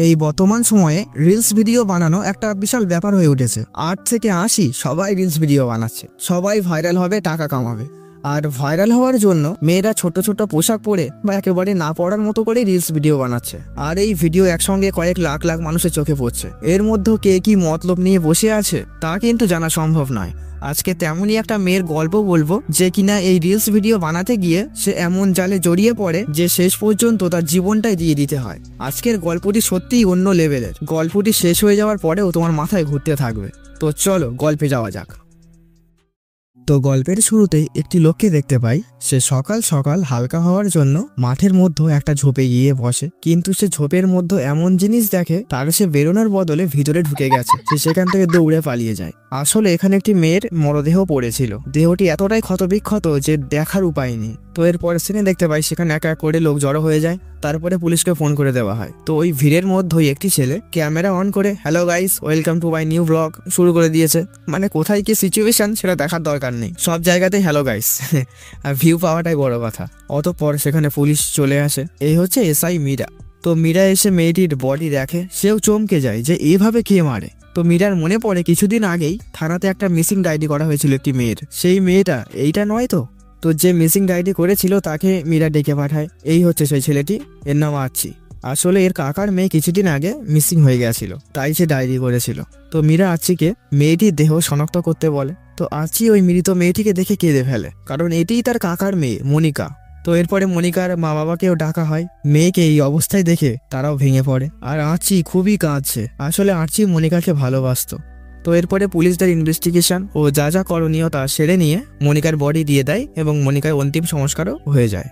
এই বর্তমান সময়ে রিলস ভিডিও বানানো একটা বিশাল ব্যাপার হয়ে উঠেছে। 8 থেকে 80 সবাই রিলস ভিডিও বানাচ্ছে, সবাই ভাইরাল হবে, টাকা কামাবে। আর ভাইরাল হওয়ার জন্য মেয়েরা ছোট ছোট পোশাক পরে বা একেবারে না পড়ার মতো করে রিলস ভিডিও বানাচ্ছে। আর এই ভিডিও একসঙ্গে কয়েক লাখ লাখ মানুষের চোখে পড়ছে। এর মধ্যে কে কি মতলব নিয়ে বসে আছে তা কিন্তু জানা সম্ভব নয়। আজকে তেমনই একটা মেয়ের গল্প বলবো যে কিনা এই রিলস ভিডিও বানাতে গিয়ে সে এমন জালে জড়িয়ে পড়ে যে শেষ পর্যন্ত তার জীবনটাই দিয়ে দিতে হয়। আজকের গল্পটি সত্যিই অন্য লেভেলের। গল্পটি শেষ হয়ে যাওয়ার পরেও তোমার মাথায় ঘুরতে থাকবে। তো চলো গল্পে যাওয়া যাক। তো গল্পের শুরুতেই একটি লোককে দেখতে পাই। সে সকাল সকাল হালকা হওয়ার জন্য মাঠের মধ্যে একটা ঝোপে গিয়ে বসে, কিন্তু সে ঝোপের মধ্যে এমন জিনিস দেখে তার সে বেরোনোর বদলে ভিতরে ঢুকে গেছে। সে সেখান থেকে দৌড়ে পালিয়ে যায়। আসলে এখানে একটি মেয়ের মরদেহ পড়েছিল। দেহটি এতটাই ক্ষতবিক্ষত যে দেখার উপায় নেই। তো এরপরে সিনে দেখতে পাই সেখানে এক এক করে লোক জড়ো হয়ে যায়। তারপরে পুলিশকে ফোন করে দেওয়া হয়। তো ওই ভিড়ের মধ্যেই একটি ছেলে ক্যামেরা অন করে hello guys, welcome to my new blog শুরু করে দিয়েছে। মানে কোথায় কি সিচুয়েশন সেটা দেখার দরকার নেই, সব জায়গাতেই হ্যালো গাইস। আর ভিউ পাওয়াটাই বড় কথা। অতঃপর সেখানে পুলিশ চলে আসে। এই হচ্ছে এসআই মীরা। তো মীরা এসে মেয়েটির বডি দেখে, সেও চমকে যায় যে এইভাবে কে মারে। তো মীরার মনে পড়ে কিছুদিন আগেই থানাতে একটা মিসিং ডায়েরি করা হয়েছিল একটি মেয়ের। সেই মেয়েটা এইটা নয় তো? তো যে মিসিং ডায়েরি করেছিল তাকে মীরা ডেকে পাঠায়। এই হচ্ছে সেই ছেলেটি, এর নাম আচ্ছি। আসলে এর কাকার মেয়ে কিছুদিন আগে মিসিং হয়ে গেছিল, তাই সে ডায়েরি করেছিল। তো মীরা আচ্ছিকে মেয়েটির দেহ শনাক্ত করতে বলে। তো আচ্ছি ওই মৃত মেয়েটিকে দেখে কেঁদে ফেলে, কারণ এটিই তার কাকার মেয়ে মনিকা। তো এরপরে মনিকার মা বাবাকেও ডাকা হয়। মেয়েকে এই অবস্থায় দেখে তারাও ভেঙে পড়ে। আর আচ্ছি খুবই কাঁদছে। আসলে আচ্ছি মনিকাকে ভালোবাসতো। তো এরপরে পুলিশদের ইনভেস্টিগেশন ও যা যা করণীয় তা সেরে নিয়ে মনিকার বডি দিয়ে দেয় এবং মনিকার অন্তিম সংস্কারও হয়ে যায়।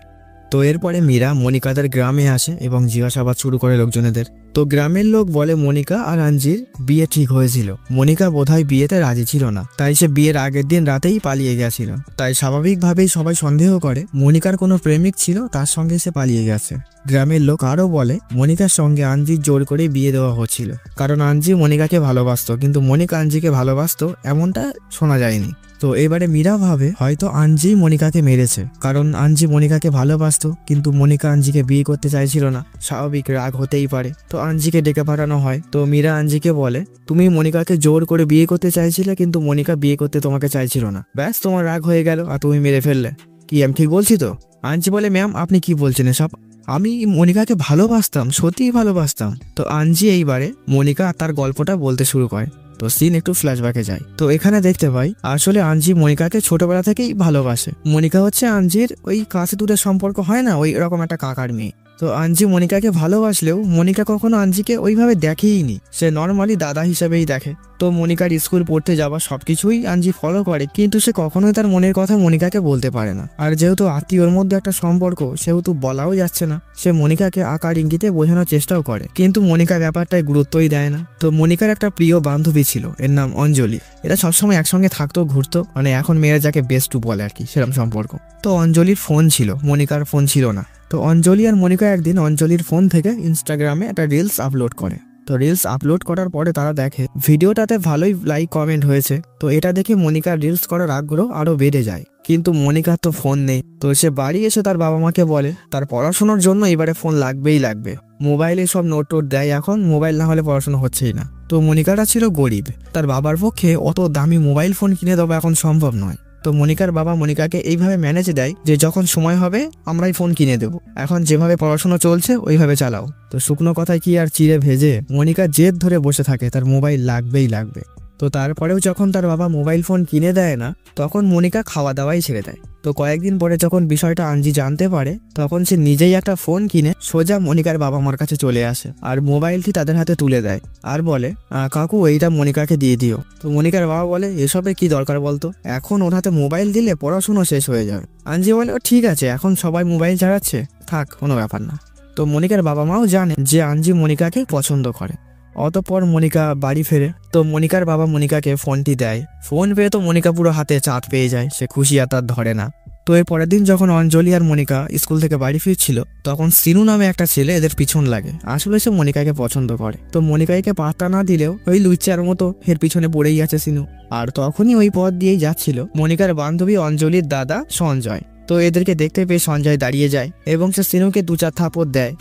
তো এরপরে মীরা মনিকাদের গ্রামে আসে এবং জিজ্ঞাসাবাদ শুরু করে লোকজনেদের। তো গ্রামের লোক বলে মনিকা আর আঞ্জির বিয়ে ঠিক হয়েছিল। মনিকা বোধহয় বিয়েতে রাজি ছিল না, তাই সে বিয়ের আগের দিন রাতেই পালিয়ে গেছিল। তাই স্বাভাবিকভাবেই সবাই সন্দেহ করে মনিকার কোনো প্রেমিক ছিল, তার সঙ্গে সে পালিয়ে গেছে। গ্রামের লোক আরও বলে মনিকার সঙ্গে আঞ্জির জোর করে বিয়ে দেওয়া হচ্ছিল, কারণ আঞ্জি মনিকাকে ভালোবাসতো, কিন্তু মনিকা আঞ্জিকে ভালোবাসতো এমনটা শোনা যায়নি। তো এবারে মীরা ভাবে হয়তো আঞ্জি মনিকাকে মেরেছে, কারণ আঞ্জি মনিকাকে ভালোবাসতো, কিন্তু মনিকা আঞ্জিকে বিয়ে করতে চাইছিল না। স্বাভাবিক রাগ হতেই পারে। তো আঞ্জিকে ডেকে পাঠানো হয়। তো মীরা আঞ্জিকে বলে তুমি মনিকাকে জোর করে বিয়ে করতে চাইছিলে, কিন্তু মনিকা বিয়ে করতে তোমাকে চাইছিল না। ব্যাস তোমার রাগ হয়ে গেল আর তুমি মেরে ফেললে। কি আমি ঠিক বলছি তো? আঞ্জি বলে ম্যাম আপনি কি বলছেন এসব? আমি মনিকাকে ভালোবাসতাম, সত্যিই ভালোবাসতাম। তো আঞ্জি এইবারে মনিকা তার গল্পটা বলতে শুরু করে। তো সিন একটু ফ্ল্যাশব্যাকে যায়। তো এখানে দেখতে পাই আসলে আঞ্জি মনিকাকে ছোটবেলা থেকেই ভালোবাসে। মনিকা হচ্ছে আঞ্জির ওই কাছে দূরের সম্পর্ক হয় না, ওই রকম একটা কাকার মেয়ে। তো আঞ্জি মনিকাকে ভালোবাসলেও মনিকা কখনো আঞ্জিকে ওইভাবে দেখেইনি, সে নর্মালি দাদা হিসেবেই দেখে। তো মনিকার স্কুল পড়তে যাওয়া সবকিছুই আঞ্জি ফলো করে, কিন্তু সে কখনোই তার মনের কথা মনিকাকে বলতে পারে না। আর যেহেতু আত্মীয়র মধ্যে একটা সম্পর্ক, সেহেতু বলাও যাচ্ছে না। সে মনিকাকে আকার ইঙ্গিতে বোঝানোর চেষ্টাও করে, কিন্তু মনিকা ব্যাপারটায় গুরুত্বই দেয় না। তো মনিকার একটা প্রিয় বান্ধবী ছিল, এর নাম অঞ্জলি। এরা সবসময় একসঙ্গে থাকতো, ঘুরতো, মানে এখন মেয়েরা যাকে বেস্ট বলে আর কি, সেরকম সম্পর্ক। তো অঞ্জলির ফোন ছিল, মনিকার ফোন ছিল না। তো অঞ্জলি আর মনিকা একদিন অঞ্জলির ফোন থেকে ইনস্টাগ্রামে একটা রিলস আপলোড করে। তো রিলস আপলোড করার পরে তারা দেখে ভিডিওটাতে ভালোই লাইক কমেন্ট হয়েছে। তো এটা দেখে মনিকার রিলস করার আগ্রহ আরো বেড়ে যায়, কিন্তু মনিকার তো ফোন নেই। তো সে বাড়ি এসে তার বাবা মাকে বলে তার পড়াশোনার জন্য এবারে ফোন লাগবেই লাগবে। মোবাইলে সব নোট টোট দেয় এখন, মোবাইল না হলে পড়াশোনা হচ্ছেই না। তো মনিকাটা ছিল গরিব, তার বাবার পক্ষে অত দামি মোবাইল ফোন কিনে দেওয়া এখন সম্ভব নয়। তো মনিকার বাবা মনিকাকে এইভাবে ম্যানেজ দেয় যে যখন সময় হবে আমরাই ফোন কিনে দেবো, এখন যেভাবে পড়াশোনা চলছে ওইভাবে চালাও। তো শুকনো কথায় কি আর চিড়ে ভেজে, মনিকা জেদ ধরে বসে থাকে তার মোবাইল লাগবেই লাগবে। তো তারপরেও যখন তার বাবা মোবাইল ফোন কিনে দেয় না, তখন মনিকা খাওয়া দাওয়াই ছেড়ে দেয়। তো কয়েকদিন পরে যখন বিষয়টা আঞ্জি জানতে পারে, তখন সে নিজেই একটা ফোন কিনে সোজা মনিকার বাবা মার কাছে চলে আসে আর মোবাইলটি তাদের হাতে তুলে দেয় আর বলে কাকু এইটা মনিকাকে দিয়ে দিও। তো মনিকার বাবা বলে এসবে কি দরকার বলতো, এখন ওর হাতে মোবাইল দিলে পড়াশুনো শেষ হয়ে যাবে। আঞ্জি বলে ঠিক আছে, এখন সবাই মোবাইল চালাচ্ছে, থাক, কোনো ব্যাপার না। তো মনিকার বাবা মাও জানে যে আঞ্জি মনিকাকে পছন্দ করে। অতঃপর মনিকা বাড়ি ফেরে। তো মনিকার বাবা মনিকাকে ফোনটি দেয়। ফোন পেয়ে তো মনিকা পুরো হাতে চাঁদ পেয়ে যায়, সে খুশি আর তার ধরে না। তো এর পরের দিন যখন অঞ্জলি আর মনিকা স্কুল থেকে বাড়ি ফিরছিল, তখন সিনু নামে একটা ছেলে এদের পিছন লাগে। আসলে সে মনিকাকে পছন্দ করে। তো মনিকাকে পাত্তা না দিলেও ওই লুচ্চার মতো এর পিছনে পড়েই আছে সিনু। আর তখনই ওই পথ দিয়েই যাচ্ছিল মনিকার বান্ধবী অঞ্জলির দাদা সঞ্জয়। তো এদেরকে দেখতে পেয়ে সঞ্জয় দাঁড়িয়ে যায় এবং সে সিনুকে 2-4 থাপড় দেয়।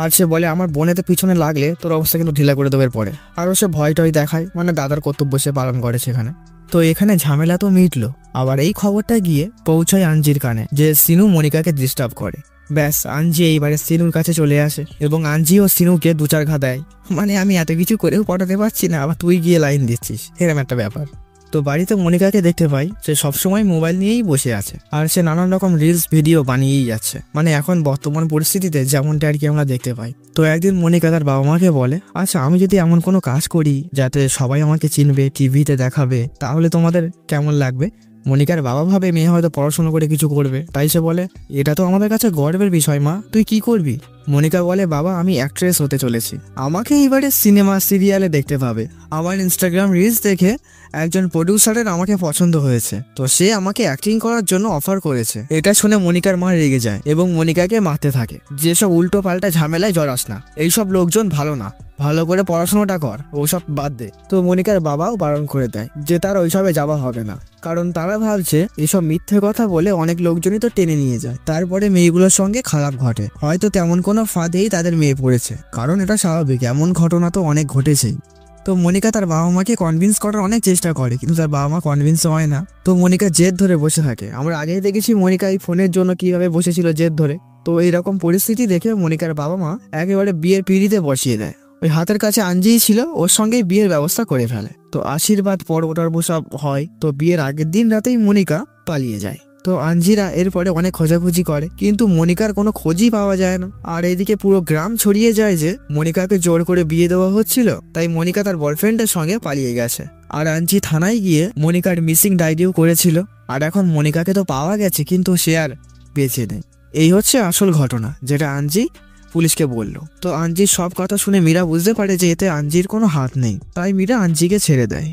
আর সে বলে আমার বোনেতে পিছনে লাগলে তোর অবস্থা কিন্তু ঢিলা করে দেবে পরে। আরও সে ভয় টয় দেখায়, মানে দাদার কর্তব্য সে পালন করে সেখানে। তো এখানে ঝামেলা তো মিটলো, আবার এই খবরটা গিয়ে পৌঁছায় আঞ্জির কানে যে সিনু মনিকাকে ডিস্টার্ব করে। ব্যাস আঞ্জি এইবারে সিনুর কাছে চলে আসে এবং আঞ্জি ও সিনুকে 2-4 ঘা দেয়, মানে আমি এত কিছু করেও পটাতে পারছি না, আবার তুই গিয়ে লাইন দিচ্ছিস, এরকম একটা ব্যাপার। তো বাড়িতে মনিকাকে দেখতে পাই সে সবসময় মোবাইল নিয়েই বসে আছে, আর সে নানান রকম রিলস ভিডিও বানিয়েই যাচ্ছে, মানে এখন বর্তমান পরিস্থিতিতে যেমনটা আর কি আমরা দেখতে পাই। তো একদিন মনিকা তার বাবা মাকে বলে, আচ্ছা আমি যদি এমন কোনো কাজ করি যাতে সবাই আমাকে চিনবে, টিভিতে দেখাবে, তাহলে তোমাদের কেমন লাগবে? মনিকার বাবা ভাবে মেয়ে হয়তো পড়াশোনা করে কিছু করবে, তাই সে বলে এটা তো আমাদের কাছে গর্বের বিষয় মা, তুই কি করবি? মনিকা বলে, বাবা আমি অ্যাক্ট্রেস হতে চলেছি, আমাকে এবারে সিনেমা সিরিয়ালে দেখতে পাবে। আমার ইনস্টাগ্রাম রিলস দেখে একজন প্রডিউসারের আমাকে পছন্দ হয়েছে, তো সে আমাকে অ্যাক্টিং করার জন্য অফার করেছে। এটা শুনে মনিকার মা রেগে যায় এবং মনিকাকে মারতে থাকে, যেসব উল্টো পাল্টা ঝামেলায় জড়াস না, এইসব লোকজন ভালো না, ভালো করে পড়াশোনাটা কর, ওসব বাদ দে। তো মনিকার বাবাও বারণ করে দেয় যে তার ওইসবে যাওয়া হবে না, কারণ তারা ভাবছে এসব মিথ্যে কথা বলে অনেক লোকজনই তো টেনে নিয়ে যায়, তারপরে মেয়েগুলোর সঙ্গে খারাপ ঘটে, হয়তো তেমন কোনো ফাঁদেই তাদের মেয়ে পড়েছে, কারণ এটা স্বাভাবিক, এমন ঘটনা তো অনেক ঘটেছেই। তো মনিকা তার বাবা মাকে কনভিন্স করার অনেক চেষ্টা করে, কিন্তু তার বাবা মা কনভিন্স হয় না। তো মনিকা জেদ ধরে বসে থাকে, আমরা আগেই দেখেছি মনিকা এই ফোনের জন্য কিভাবে বসেছিল জেদ ধরে। তো এইরকম পরিস্থিতি দেখে মনিকার বাবা মা একেবারে বিয়ের পিঁড়িতে বসিয়ে দেয়, ওই হাতের কাছে আঞ্জিই ছিল, ওর সঙ্গেই বিয়ের ব্যবস্থা করে ফেলে। তো আশীর্বাদ পর্ব টর্ব সব হয়, তো বিয়ের আগের দিন রাতেই মনিকা পালিয়ে যায়। তো আঞ্জিরা এরপরে অনেক খোঁজাখুঁজি করে, কিন্তু মনিকার কোনো খোঁজই পাওয়া যায় না। আর এদিকে পুরো গ্রাম ছড়িয়ে যায় যে মনিকাকে জোর করে বিয়ে দেওয়া হচ্ছিল, তাই মনিকা তার বয়ফ্রেন্ডের সঙ্গে পালিয়ে গেছে। আর আঞ্জি থানায় গিয়ে মনিকার মিসিং ডায়েরিও করেছিল, আর এখন মনিকাকে তো পাওয়া গেছে, কিন্তু সে আর বেঁচে নেই। এই হচ্ছে আসল ঘটনা, যেটা আঞ্জি পুলিশকে বলল। তো আঞ্জির সব কথা শুনে মীরা বুঝতে পারে যে এতে আঞ্জির কোনো হাত নেই, তাই মীরা আঞ্জিকে ছেড়ে দেয়।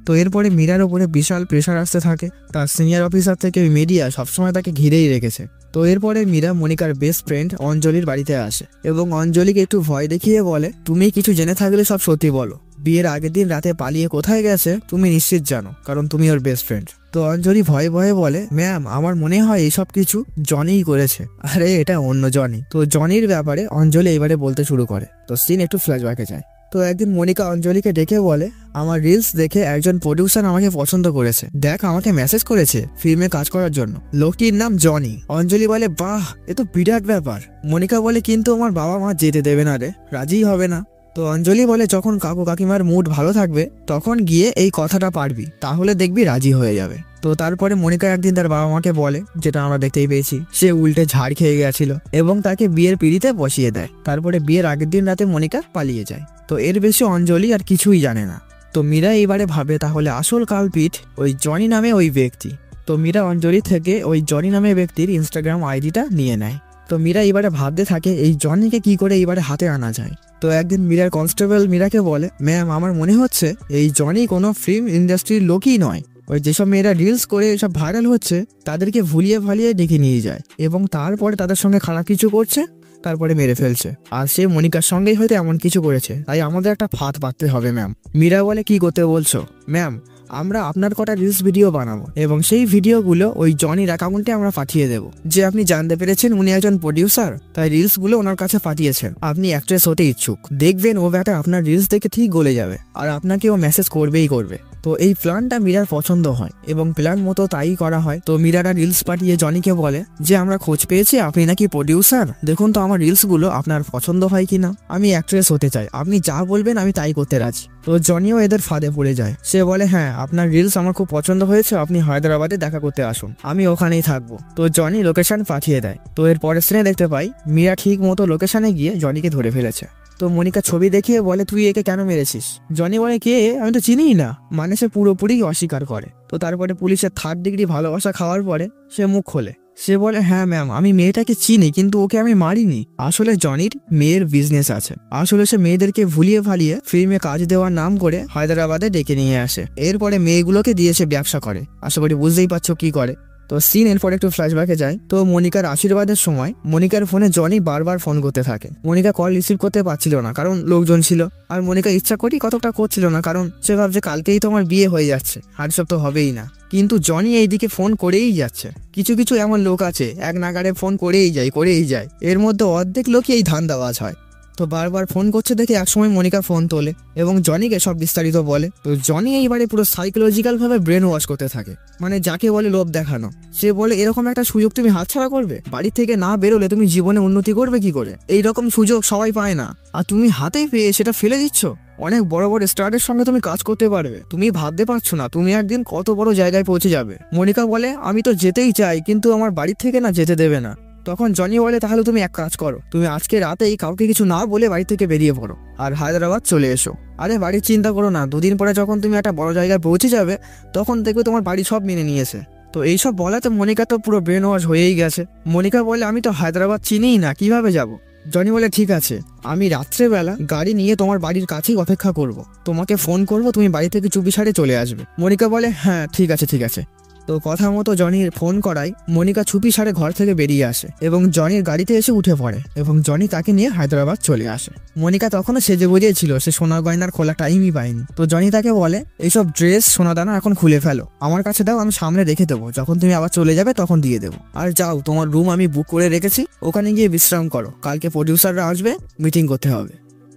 তো এরপরে মীরার ওপরে বিশাল প্রেশার আসতে থাকে, তার সিনিয়র অফিসার থেকে মিডিয়া সবসময় তাকে ঘিরেই রেখেছে। তো এরপরে মীরা মনিকার বেস্ট ফ্রেন্ড অঞ্জলির বাড়িতে আসে এবং অঞ্জলিকে একটু ভয় দেখিয়ে বলে, তুমি কিছু জেনে থাকলে সব সত্যি বলো, বিয়ের আগের দিন রাতে পালিয়ে কোথায় গেছে তুমি নিশ্চিত জানো, কারণ তুমি ওর বেস্ট ফ্রেন্ড। তো অঞ্জলি ভয়ে ভয়ে বলে, ম্যাম আমার মনে হয় এইসব কিছু জনিই করেছে। আরে এটা অন্য জনি। তো জনির ব্যাপারে অঞ্জলি এবারে বলতে শুরু করে। তো সিন একটু ফ্ল্যাশব্যাকে যায়। তো একদিন মনিকা অঞ্জলিকে ডেকে বলে, আমার রিলস দেখে একজন প্রডিউসার আমাকে পছন্দ করেছে, দেখ আমাকে মেসেজ করেছে ফিল্মে কাজ করার জন্য, লোকটির নাম জনি। অঞ্জলি বলে, বাহ এ তো বিরাট ব্যাপার। মনিকা বলে, কিন্তু আমার বাবা মা যেতে দেবে না রে, রাজিই হবে না। তো অঞ্জলি বলে, যখন কাকু কাকিমার মুড ভালো থাকবে তখন গিয়ে এই কথাটা পারবি, তাহলে দেখবি রাজি হয়ে যাবে। তো তারপরে মনিকা একদিন তার বাবা মাকে বলে, যেটা আমরা দেখতেই পেয়েছি, সে উল্টে ঝাড় খেয়ে গেছিল এবং তাকে বিয়ের পিঁড়িতে বসিয়ে দেয়। তারপরে বিয়ের আগের দিন রাতে মনিকা পালিয়ে যায়। তো এর বেশি অঞ্জলি আর কিছুই জানে না। তো মীরা এইবারে ভাবে তাহলে আসল কালপিট ওই জনি নামে ওই ব্যক্তি। তো মীরা অঞ্জলি থেকে ওই জনি নামে ব্যক্তির ইনস্টাগ্রাম আইডিটা নিয়ে নেয়। তো মীরা এবারে ভাবতে থাকে এই জনিকে কি করে এইবারে হাতে আনা যায়। তো একদিন মীরার কনস্টেবল মীরাকে বলে, ম্যাম আমার মনে হচ্ছে এই জনি কোনো ফিল্ম ইন্ডাস্ট্রির লোকই নয়, ওই যেসব মেয়েরা রিলস করে সব ভাইরাল হচ্ছে তাদেরকে ভুলিয়ে ভালিয়ে ডেকে নিয়ে যায় এবং তারপরে তাদের সঙ্গে খারাপ কিছু করছে, তারপরে মেরে ফেলছে। আর সে মনিকার সঙ্গেই হয়তো এমন কিছু করেছে, তাই আমাদের একটা ফাঁদ পাততে হবে ম্যাম। মীরা বলে, কি করতে বলছো? ম্যাম আমরা আপনার কটা রিলস ভিডিও বানাবো এবং সেই ভিডিওগুলো ওই জনির অ্যাকাউন্টে আমরা পাঠিয়ে দেবো, যে আপনি জানতে পেরেছেন উনি একজন প্রডিউসার, তাই রিলসগুলো ওনার কাছে পাঠিয়েছেন, আপনি অ্যাক্ট্রেস হতে ইচ্ছুক, দেখবেন ও ব্যাটা আপনার রিলস দেখে ঠিক গলে যাবে আর আপনাকে ও মেসেজ করবেই করবে। তো এই প্ল্যানটা মীরার পছন্দ হয় এবং প্ল্যান মতো তাই করা হয়। তো মীরারা রিলস পাঠিয়ে জনিকে বলে যে আমরা খোঁজ পেয়েছি আপনি নাকি প্রডিউসার, দেখুন তো আমার রিলসগুলো আপনার পছন্দ হয় কিনা, আমি অ্যাক্ট্রেস হতে চাই, আপনি যা বলবেন আমি তাই করতে রাজি। তো জনিও এদের ফাঁদে পড়ে যায়, সে বলে, হ্যাঁ আপনার রিলস আমার খুব পছন্দ হয়েছে, আপনি হায়দ্রাবাদে দেখা করতে আসুন, আমি ওখানেই থাকবো। তো জনি লোকেশন পাঠিয়ে দেয়। তো এর পরের সিনে দেখতে পাই মীরা ঠিক মতো লোকেশনে গিয়ে জনিকে ধরে ফেলেছে। তো মনিকা ছবি দেখিয়ে বলে, তুই একে কেন মেরেছিস? জনি বলে, কে? আমি তো চিনিই না। মানে সে পুরোপুরি অস্বীকার করে। তো তারপরে পুলিশের 3rd ডিগ্রি ভালোবাসা খাওয়ার পরে সে মুখ খোলে, সে বলে, হ্যাঁ ম্যাম আমি মেয়েটাকে চিনি, কিন্তু ওকে আমি মারিনি। আসলে জনির মেয়ের বিজনেস আছে, আসলে সে মেয়েদেরকে ভুলিয়ে ভালিয়ে ফিল্মে কাজ দেওয়ার নাম করে হায়দ্রাবাদে ডেকে নিয়ে আসে, এরপরে মেয়েগুলোকে দিয়ে সে ব্যবসা করে। আশা করি বুঝতেই পারছো কি করে। তো সিন এরপর একটু ফ্ল্যাশব্যাকে যায়। তো মনিকার আশীর্বাদের সময় মনিকার ফোনে জনি বারবার ফোন করতে থাকে। মনিকা কল রিসিভ করতে পারছিল না, কারণ লোকজন ছিল, আর মনিকা ইচ্ছা করি কতটা করছিল না, কারণ সে ভাবছে কালকেই তো আমার বিয়ে হয়ে যাচ্ছে, আর সব তো হবেই না। কিন্তু জনি এইদিকে ফোন করেই যাচ্ছে। কিছু কিছু এমন লোক আছে এক নাগারে ফোন করেই যায়। এর মধ্যে অর্ধেক লোকই এই ধান্দাবাজ হয়। তো বারবার ফোন করছে দেখে একসময় মনিকা ফোন তোলে এবং জনিকে সব বিস্তারিত বলে। তো জনি এইবারে পুরো সাইকোলজিক্যাল ভাবে ব্রেন ওয়াশ করতে থাকে, মানে যাকে বলে লোভ দেখানো। সে বলে এরকম একটা সুযোগ তুমি হাতছাড়া করবে? বাড়ি থেকে না বেরোলে তুমি জীবনে উন্নতি করবে কি করে? এইরকম সুযোগ সবাই পায় না, আর তুমি হাতে পেয়ে সেটা ফেলে দিচ্ছ। অনেক বড় বড় স্টারের সঙ্গে তুমি কাজ করতে পারবে, তুমি ভাবতে পারছো না তুমি একদিন কত বড় জায়গায় পৌঁছে যাবে। মনিকা বলে আমি তো যেতেই চাই, কিন্তু আমার বাড়ি থেকে না যেতে দেবে না। তখন জনি বলে তাহলে তুমি এক কাজ করো, তুমি আজকে রাতেই কাউকে কিছু না বলে বাড়ি থেকে বেরিয়ে পড়ো আর হায়দ্রাবাদ চলে এসো। আরে বাড়ির চিন্তা করো না, দুদিন পরে যখন তুমি একটা বড় জায়গায় পৌঁছে যাবে তখন দেখবে তোমার বাড়ি সব মেনে নিয়েছে। তো এইসব বলাতে মনিকা তো পুরো ব্রেন ওয়াশ হয়েই গেছে। মনিকা বলে আমি তো হায়দ্রাবাদ চিনিই না, কিভাবে যাব? জনি বলে ঠিক আছে, আমি রাত্রেবেলা গাড়ি নিয়ে তোমার বাড়ির কাছেই অপেক্ষা করব, তোমাকে ফোন করব, তুমি বাড়ি থেকে চুপিসারে চলে আসবে। মনিকা বলে হ্যাঁ ঠিক আছে ঠিক আছে। তো কথা মতো জনির ফোন করায় মনিকা চুপি সারে ঘর থেকে বেরিয়ে আসে এবং জনির গাড়িতে এসে উঠে পড়ে এবং জনি তাকে নিয়ে হায়দ্রাবাদ চলে আসে। মনিকা তখনও সেজে বুঝেছিল, সে সোনা গয়নার খোলা টাইমই পায়নি। তো জনি তাকে বলে এইসব ড্রেস সোনাদানা এখন খুলে ফেলো, আমার কাছে দাও, আমি সামনে রেখে দেবো, যখন তুমি আবার চলে যাবে তখন দিয়ে দেবো। আর যাও, তোমার রুম আমি বুক করে রেখেছি, ওখানে গিয়ে বিশ্রাম করো, কালকে প্রডিউসাররা আসবে, মিটিং করতে হবে।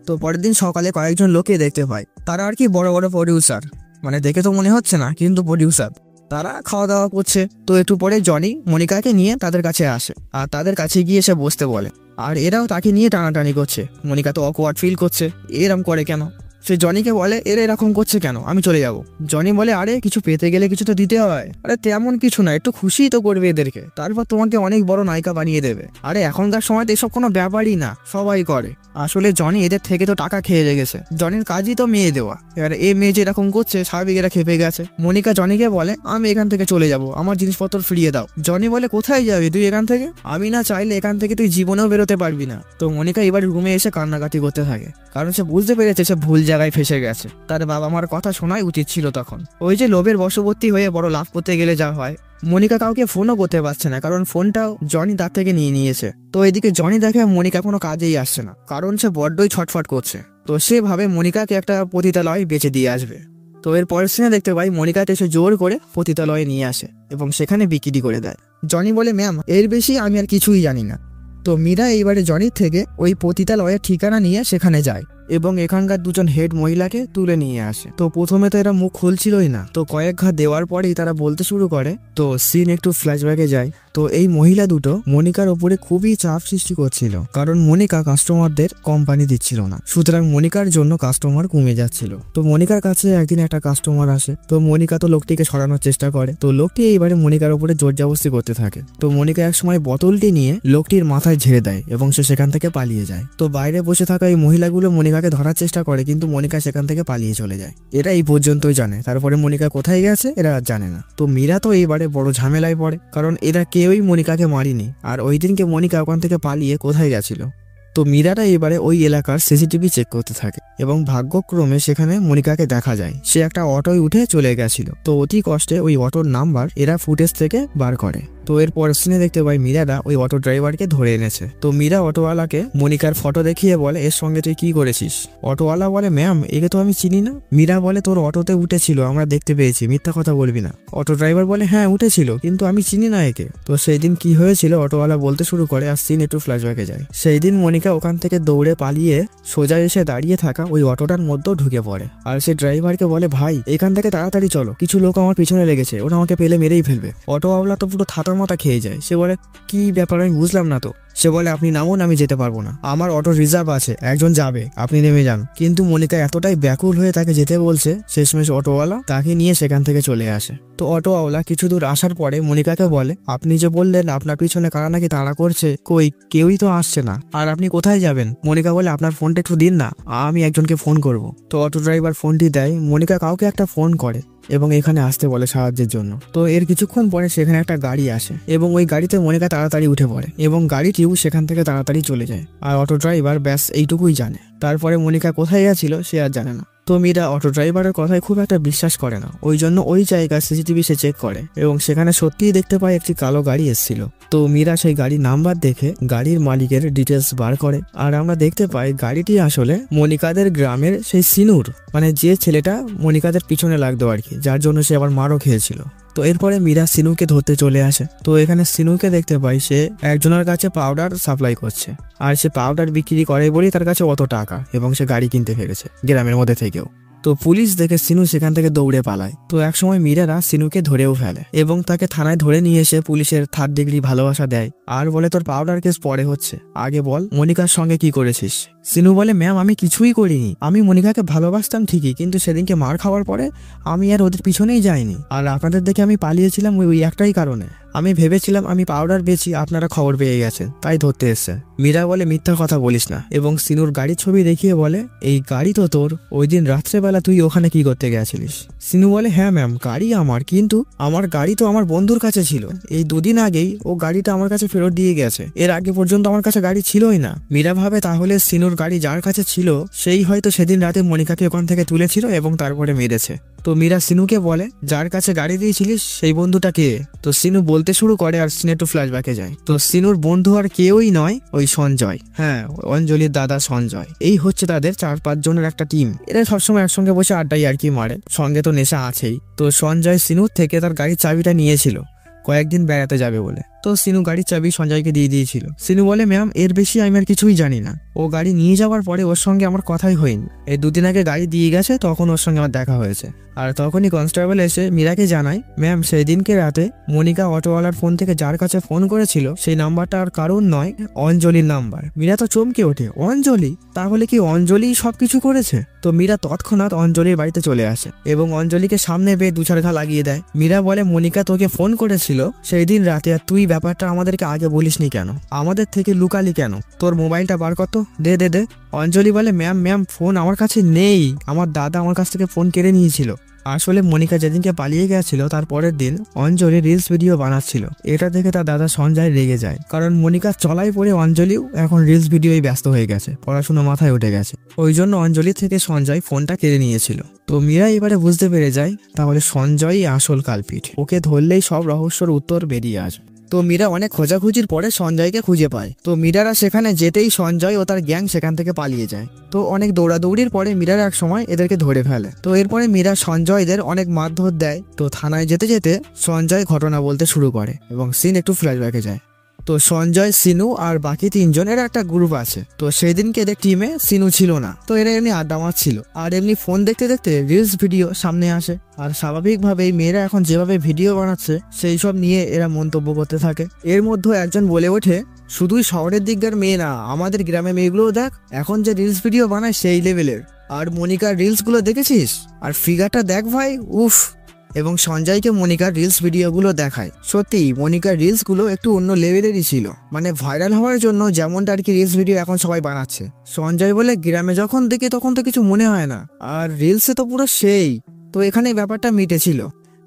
তো পরের দিন সকালে কয়েকজন লোককে দেখতে পায়, তারা আর কি বড় বড় প্রডিউসার, মানে দেখে তো মনে হচ্ছে না কিন্তু প্রডিউসার। তারা খাওয়া দাওয়া করছে। তো একটু পরে জনি মনিকাকে নিয়ে তাদের কাছে আসে আর তাদের কাছে গিয়ে এসে বসতে বলে, আর এরাও তাকে নিয়ে টানাটানি করছে। মনিকা তো অকওয়ার্ড ফিল করছে, এরম করে কেন? সে জনিকে বলে এরা এরকম করছে কেন, আমি চলে যাব। জনি বলে আরে কিছু পেতে গেলে কিছু তো দিতে হয়। আরে তেমন কিছু না, একটু খুশি তো করবে এদেরকে, তারপর তোমাকে অনেক বড় নায়িকা বানিয়ে দেবে। আরে এখনকার সময় তো এসব কোনো ব্যাপারই না, সবাই করে। আসলে জনি এদের থেকে তো টাকা খেয়ে লেগেছে, জনির কাজই তো মেয়ে দেওয়া। এবার এই মেয়ে যে এরকম করছে স্বাভাবিক এরা খেপে গেছে। মনিকা জনিকে বলে আমি এখান থেকে চলে যাব, আমার জিনিসপত্র ফিরিয়ে দাও। জনি বলে কোথায় যাবি তুই এখান থেকে? আমি না চাইলে এখান থেকে তুই জীবনেও বেরোতে পারবি না। তো মনিকা এবার রুমে এসে কান্নাকাটি করতে থাকে, কারণ সে বুঝতে পেরেছে সে ভুল জায়গায় ফেসে গেছে। তার বাবা মার কথা শোনাই উচিত ছিল তখন। ওই যে লোভের বশবর্তী হয়ে বড় লাভ করতে গেলে যা হয়। মনিকা কাউকে ফোনও করতে পারছে না, কারণ ফোনটাও জনি তার থেকে নিয়ে নিয়েছে। তো এদিকে জনি দেখে মনিকা কোনো কাজেই আসছে না, কারণ সে বড্ডই ছটফট করছে। তো সে ভাবে মনিকাকে একটা পতিতালয় বেচে দিয়ে আসবে। তো এর পরের সিনে দেখতে পাই মনিকাকে এসে জোর করে পতিতালয়ে নিয়ে আসে এবং সেখানে বিক্রি করে দেয়। জনি বলে ম্যাম এর বেশি আমি আর কিছুই জানি না। তো মীরা এইবারে জনির থেকে ওই পতিতালয়ের ঠিকানা নিয়ে সেখানে যায় এবং এখানকার দুজন হেড মহিলাকে তুলে নিয়ে আসে। তো প্রথমে তো এরা মুখ খুলছিলই না, তো কয়েক ঘা দেওয়ার পরেই তারা বলতে শুরু করে। তো সিন একটু ফ্ল্যাশব্যাকে যায়। তো এই মহিলা দুটো মনিকার ওপরে খুবই চাপ সৃষ্টি করছিল, কারণ মনিকা কাস্টমারদের কোম্পানি দিচ্ছিল না, সুতরাং মনিকার জন্য কাস্টমার কমে যাচ্ছিল। তো মনিকার কাছে একদিন একটা কাস্টমার আসে। তো মনিকা তো লোকটিকে সরানোর চেষ্টা করে। তো লোকটি এইবারে মনিকার ওপরে জোরজবস্তি করতে থাকে। তো মনিকা একসময় বোতলটি নিয়ে লোকটির মাথায় ঝেড়ে দেয় এবং সে সেখান থেকে পালিয়ে যায়। তো বাইরে বসে থাকা এই মহিলাগুলো মনিকাকে ধরার চেষ্টা করে, কিন্তু মনিকা সেখান থেকে পালিয়ে চলে যায়। এরা এই পর্যন্তই জানে, তারপরে মনিকা কোথায় গেছে এরা আর জানে না। তো মীরা তো এইবারে বড় ঝামেলায় পড়ে, কারণ এরা কেউই মনিকাকে মারিনি, আর ওই দিনকে মনিকা ওখান থেকে পালিয়ে কোথায় গেছিল। তো মীরাটা এবারে ওই এলাকার সিসিটিভি চেক করতে থাকে এবং ভাগ্যক্রমে সেখানে মনিকাকে দেখা যায়, সে একটা অটোয় উঠে চলে গেছিল। তো অতি কষ্টে ওই অটোর নাম্বার এরা ফুটেজ থেকে বার করে। তো এর পরের সিনে দেখতে পাই মীরারা ওই অটো ড্রাইভারকে ধরে এনেছে। তো মীরা অটোওয়ালাকে মনিকার ফটো দেখিয়ে বলে এর সঙ্গে তুই কি করেছিস? অটোওয়ালা বলে ম্যাম একে তো আমি চিনি না। মীরা বলে তোর অটোতে উঠেছিল, আমরা দেখতে পেয়েছি, মিথ্যা কথা বলবি না। অটো ড্রাইভার বলে হ্যাঁ উঠেছিল, কিন্তু আমি চিনি না একে। তো সেই দিন কি হয়েছিল অটোওয়ালা বলতে শুরু করে, আর সিন একটু ফ্ল্যাশব্যাকে যায়। সেই দিন মনিকা ওখান থেকে দৌড়ে পালিয়ে সোজা এসে দাঁড়িয়ে থাকা ওই অটোটার মধ্যেও ঢুকে পড়ে, আর সে ড্রাইভারকে বলে ভাই এখান থেকে তাড়াতাড়ি চলো, কিছু লোক আমার পিছনে লেগেছে, ওরা আমাকে পেলে মেরেই ফেলবে। অটোওয়ালা তো পুরো থাতার মাথা খেয়ে যায়। সে বলে কি ব্যাপার আমি বুঝলাম না। তো সে বলে আপনি নামুন, আমি যেতে পারবো না, আমার অটো রিজার্ভ আছে, একজন যাবে, আপনি নেমে যান। কিন্তু মনিকা এতটাই ব্যাকুল হয়ে তাকে যেতে বলছে, শেষমেশ অটোওয়ালা তাকে নিয়ে সেখান থেকে চলে আসে। তো অটোওয়ালা কিছু দূর আসার পরে মনিকাকে বলে আপনি যে বললেন আপনার পিছনে কারা নাকি তাড়া করছে, কই কেউই তো আসছে না, আর আপনি কোথায় যাবেন? মনিকা বলে আপনার ফোনটা একটু দিন না, আমি একজনকে ফোন করব। তো অটো ড্রাইভার ফোনটি দেয়, মনিকা কাউকে একটা ফোন করে এবং এখানে আসতে বলে সাহায্যের জন্য। তো এর কিছুক্ষণ পরে সেখানে একটা গাড়ি আসে এবং ওই গাড়িতে মনিকা তাড়াতাড়ি উঠে পড়ে এবং গাড়িটিও সেখান থেকে তাড়াতাড়ি চলে যায়। আর অটো ড্রাইভার ব্যাস এইটুকুই জানে, তারপরে মনিকা কোথায় গেছিল সে আর জানে না। তো মীরা অটো ড্রাইভারের কথায় খুব একটা বিশ্বাস করে না, ওই জন্য ওই জায়গার সিসিটিভি সে চেক করে এবং সেখানে সত্যিই দেখতে পায় একটি কালো গাড়ি এসেছিল। তো মীরা সেই গাড়ির নাম্বার দেখে গাড়ির মালিকের ডিটেলস বার করে, আর আমরা দেখতে পাই গাড়িটি আসলে মনিকাদের গ্রামের সেই সিনুর, মানে যে ছেলেটা মনিকাদের পিছনে লাগতো আর কি, যার জন্য সে আবার মারও খেয়েছিল। তো এরপরে মীরা সিনুকে ধরতে চলে আসে। তো এখানে সিনুকে দেখতে পাই সে একজনের কাছে পাউডার সাপ্লাই করছে, আর সে পাউডার বিক্রি করে বলেই তার কাছে অত টাকা, এবং সে গাড়ি কিনতে পেরেছে গ্রামের মধ্যে থেকেও। তো পুলিশ দেখে সিনু সেখান থেকে দৌড়ে পালায়। তো একসময় মীরারা সিনুকে ধরেও ফেলে এবং তাকে থানায় ধরে নিয়ে এসে পুলিশের 3rd ডিগ্রি ভালোবাসা দেয়, আর বলে তোর পাউডার কেস পরে হচ্ছে, আগে বল মনিকার সঙ্গে কি করেছিস। সিনু বলে ম্যাম আমি কিছুই করিনি, আমি মনিকাকে ভালোবাসতাম ঠিকই, কিন্তু সেদিনকে মার খাওয়ার পরে আমি আর ওদের পিছনেই যাইনি, আর আপনাদের দেখে আমি পালিয়েছিলাম ওই একটাই কারণে, আমি ভেবেছিলাম আমি পাউডার বেচি, আপনারা খবর পেয়ে গেছেন তাই ধরতে এসছে। মীরা বলে মিথ্যা কথা বলিস না, এবং সিনুর গাড়ির ছবি দেখিয়ে বলে এই গাড়ি তো তোর, ওই দিন রাত্রেবেলা তুই ওখানে কি করতে গেছিলিস। সিনু বলে হ্যাঁ ম্যাম গাড়ি আমার, কিন্তু আমার গাড়ি তো আমার বন্ধুর কাছে ছিল, এই 2 দিন আগেই ও গাড়িটা আমার কাছে ফেরত দিয়ে গেছে, এর আগে পর্যন্ত আমার কাছে গাড়ি ছিলই না। মীরা ভাবে তাহলে সিনুর গাড়ি যার কাছে ছিল সেই হয়তো সেদিন রাতে মনিকাকে ওখান থেকে তুলেছিল এবং তারপরে মেরেছে। তো মীরা সিনুকে বলে যার কাছে গাড়ি দিয়েছিলিস সেই বন্ধুটা কে। তো সিনু বলতে শুরু করে আর সিনে একটু ফ্ল্যাশব্যাকে যায়। তো সিনুর বন্ধু আর কেউই নয় ওই সঞ্জয়, হ্যাঁ অঞ্জলির দাদা সঞ্জয়। এই হচ্ছে তাদের 4-5 জনের একটা টিম, এরা সবসময় একসঙ্গে বসে আড্ডাই আর কি মারে, সঙ্গে তো নেশা আছেই। তো সঞ্জয় সিনুর থেকে তার গাড়ির চাবিটা নিয়েছিল কয়েকদিন বেড়াতে যাবে বলে। তো সিনু গাড়ির চাবি সঞ্জয়কে দিয়ে দিয়েছিল। সিনু বলে ম্যাম এর বেশি আমি আর কিছুই জানি না, ও গাড়ি নিয়ে যাওয়ার পরে ওর সঙ্গে আমার কথাই হয়নি, এই 2 দিন আগে গাড়ি দিয়ে গেছে তখন ওর সঙ্গে আমার দেখা হয়েছে। আর তখনই কনস্টেবল এসে মীরাকে জানায় ম্যাম সেই দিনকে রাতে মনিকা অটোওয়ালার ফোন থেকে যার কাছে ফোন করেছিল সেই নাম্বারটা আর কারণ নয়, অঞ্জলির নাম্বার। মীরা তো চমকে ওঠে, অঞ্জলি, তাহলে কি অঞ্জলি সবকিছু করেছে। তো মীরা তৎক্ষণাৎ অঞ্জলির বাড়িতে চলে আসে এবং অঞ্জলিকে সামনে পেয়ে 2-4 ঘা লাগিয়ে দেয়। মীরা বলে মনিকা তোকে ফোন করেছিল সেই দিন রাতে, আর তুই ব্যাপারটা আমাদেরকে আগে বলিসনি কেন, আমাদের থেকে লুকালি কেন, তোর মোবাইলটা বার কর তো, দে দে দে। অঞ্জলি বলে ম্যাম ফোন আমার কাছে নেই, আমার দাদা আমার কাছ থেকে ফোন কেড়ে নিয়েছিল। আসলে মনিকা যেদিনকে পালিয়ে গেছিল তার পরের দিন অঞ্জলি রিলস ভিডিও বানাচ্ছিল, এটা দেখে তার দাদা সঞ্জয় রেগে যায়, কারণ মনিকা চলাই পড়ে অঞ্জলিও এখন রিলস ভিডিওই ব্যস্ত হয়ে গেছে, পড়াশোনা মাথায় উঠে গেছে, ওই জন্য অঞ্জলি থেকে সঞ্জয় ফোনটা কেড়ে নিয়েছিল। তো মীরা এবারে বুঝতে পেরে যায় তাহলে সঞ্জয়ই আসল কালপিট, ওকে ধরলেই সব রহস্যের উত্তর বেরিয়ে আসবে। তো মীরা অনেক খোঁজাখুঁজির পরে সঞ্জয়কে খুঁজে পায়। তো মীরারা সেখানে যেতেই সঞ্জয় ও তার গ্যাং সেখান থেকে পালিয়ে যায়। তো অনেক দৌড়াদৌড়ির পরে মীরার এক সময় এদেরকে ধরে ফেলে। তো এরপরে মীরা সঞ্জয়দের অনেক মারধর দেয়। তো থানায় যেতে যেতে সঞ্জয় ঘটনা বলতে শুরু করে এবং সিন একটু ফ্ল্যাশব্যাকে যায়। তো সঞ্জয়, সিনু আর বাকি 3 জনের একটা গ্রুপ আছে। তো সেই দিনকে এদের টিমে সিনু ছিল না, তো এরা এমনি আড্ডা মারছিল আর এমনি ফোন দেখতে দেখতে রিলস ভিডিও সামনে আসে। আর স্বাভাবিকভাবেই মেয়েরা এখন যেভাবে ভিডিও বানাচ্ছে সেই সব নিয়ে এরা মন্তব্য করতে থাকে। এর মধ্যে একজন বলে ওঠে শুধুই শহরের দিককার মেয়ে না, আমাদের গ্রামের মেয়েগুলোও দেখ, এখন যে রিলস ভিডিও বানায় সেই লেভেলের। আর মনিকার রিলস গুলো দেখেছিস, আর ফিগারটা দেখ ভাই, উফ। এবং সঞ্জয়কে মনিকার রিলস ভিডিওগুলো দেখায়। সত্যি মনিকার রিলস গুলো একটু অন্য লেভেলেরই ছিল, মানে ভাইরাল হওয়ার জন্য যেমনটা আর কি রিলস ভিডিও এখন সবাই বানাচ্ছে। সঞ্জয় বলে গ্রামে যখন দেখি তখন তো কিছু মনে হয় না, আর রিলসে তো পুরো সেই। তো এখানে ব্যাপারটা মিটেছিল।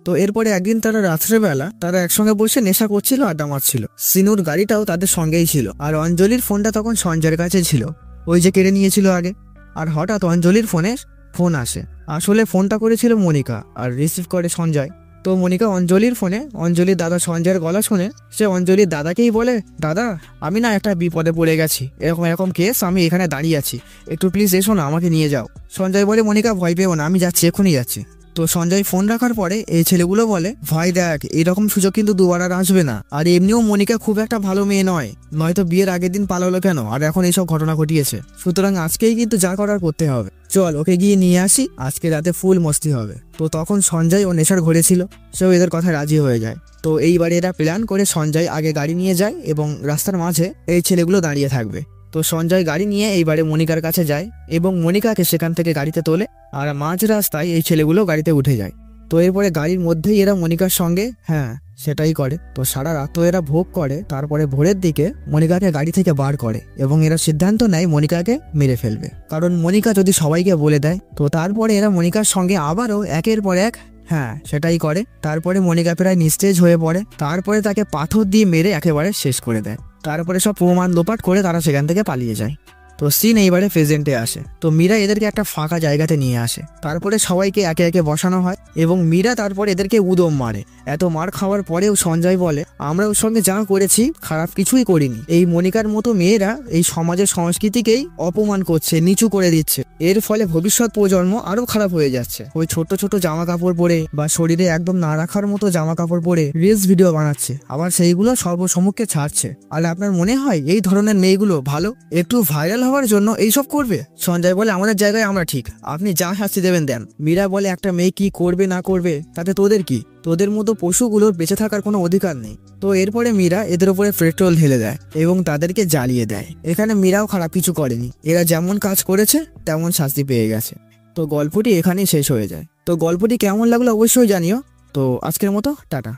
তো এরপরে একদিন তারা রাত্রেবেলা তারা একসঙ্গে বসে নেশা করছিল, আড্ডা মারছিল। সিনুর গাড়িটাও তাদের সঙ্গেই ছিল, আর অঞ্জলির ফোনটা তখন সঞ্জয়ের কাছে ছিল, ওই যে কেড়ে নিয়েছিল আগে। আর হঠাৎ অঞ্জলির ফোনে ফোন আসে, আসলে ফোনটা করেছিল মনিকা আর রিসিভ করে সঞ্জয়। তো মনিকা অঞ্জলির ফোনে অঞ্জলির দাদা সঞ্জয়ের গলা শুনে সে অঞ্জলির দাদাকেই বলে, দাদা আমি না একটা বিপদে পড়ে গেছি, এরকম এরকম কেস, আমি এখানে দাঁড়িয়ে আছি, একটু প্লিজ এসো না, আমাকে নিয়ে যাও। সঞ্জয় বলে মনিকা ভয় পেও না, আমি যাচ্ছি, এখনই যাচ্ছি। তো সঞ্জয় ফোন রাখার পরে এই ছেলেগুলো বলে, ভাই দেখ এরকম সুযোগ কিন্তু দুবার আর আসবে না, আর এমনিও মনিকা খুব একটা ভালো মেয়ে নয়, নয়তো বিয়ের আগের দিন পালালো কেন, আর এখন এইসব ঘটনা ঘটিয়েছে, সুতরাং আজকেই কিন্তু যা করার করতে হবে, চল ওকে গিয়ে নিয়ে আসি, আজকে রাতে ফুল মস্তি হবে। তো তখন সঞ্জয় ও নেশার ঘরে ছিল, সেও এদের কথা রাজি হয়ে যায়। তো এইবারে এরা প্ল্যান করে সঞ্জয় আগে গাড়ি নিয়ে যায় এবং রাস্তার মাঝে এই ছেলেগুলো দাঁড়িয়ে থাকবে। তো সঞ্জয় গাড়ি নিয়ে এইবারে মনিকার কাছে যায় এবং মনিকাকে সেখান থেকে গাড়িতে তোলে, আর মাঝ রাস্তায় এই ছেলেগুলো গাড়িতে উঠে যায়। তো এরপরে গাড়ির মধ্যেই এরা মনিকার সঙ্গে, হ্যাঁ সেটাই করে। তো সারা রাত তো এরা ভোগ করে, তারপরে ভোরের দিকে মনিকাকে গাড়ি থেকে বার করে এবং এরা সিদ্ধান্ত নেয় মনিকাকে মেরে ফেলবে, কারণ মনিকা যদি সবাইকে বলে দেয়। তো তারপরে এরা মনিকার সঙ্গে আবারও একের পর এক, হ্যাঁ সেটাই করে। তারপরে মনিকা প্রায় নিস্তেজ হয়ে পড়ে, তারপরে তাকে পাথর দিয়ে মেরে একেবারে শেষ করে দেয়। তারপরে সব প্রমাণ লোপাট করে তারা সেখান থেকে পালিয়ে যায়। তো সিন এইবারে প্রেজেন্টে আসে। তো মীরা এদেরকে একটা ফাঁকা জায়গাতে নিয়ে আসে, তারপরে সবাইকে একে একে বসানো হয় এবং মীরা তারপর এদেরকে উদম মারে। এত মার খাওয়ার পরেও সঞ্জয় বলে, আমরা ওর সঙ্গে যা করেছি খারাপ কিছুই করিনি। এই মনিকার মতো মেয়েরা এই সমাজের সংস্কৃতিকেই অপমান করছে, নিচু করে দিচ্ছে। এর ফলে ভবিষ্যৎ প্রজন্ম আরো খারাপ হয়ে যাচ্ছে। ওই ছোট ছোট জামা কাপড় পরে বা শরীরে একদম না রাখার মতো জামা কাপড় পরে রিলস ভিডিও বানাচ্ছে, আবার সেইগুলো সর্বসম্মুখে ছাড়ছে। আর আপনার মনে হয় এই ধরনের মেয়েগুলো ভালো? একটু ভাইরাল হওয়ার জন্য এইসব করবে? সঞ্জয় বলে, আমাদের জায়গায় আমরা ঠিক, আপনি যা শাস্তি দেবেন দেন। মীরা বলে, একটা মেয়ে কি করবে না করবে তাতে তোদের কি? তোদের মতো পশুগুলোর বেঁচে থাকার কোনো অধিকার নেই। তো এরপরে মীরা এদের উপরে পেট্রোল ঢেলে দেয় এবং তাদেরকে জ্বালিয়ে দেয়। এখানে মীরাও খারাপ কিছু করেনি, এরা যেমন কাজ করেছে তেমন শাস্তি পেয়ে গেছে। তো গল্পটি এখানেই শেষ হয়ে যায়। তো গল্পটি কেমন লাগলো অবশ্যই জানিও। তো আজকের মতো টাটা।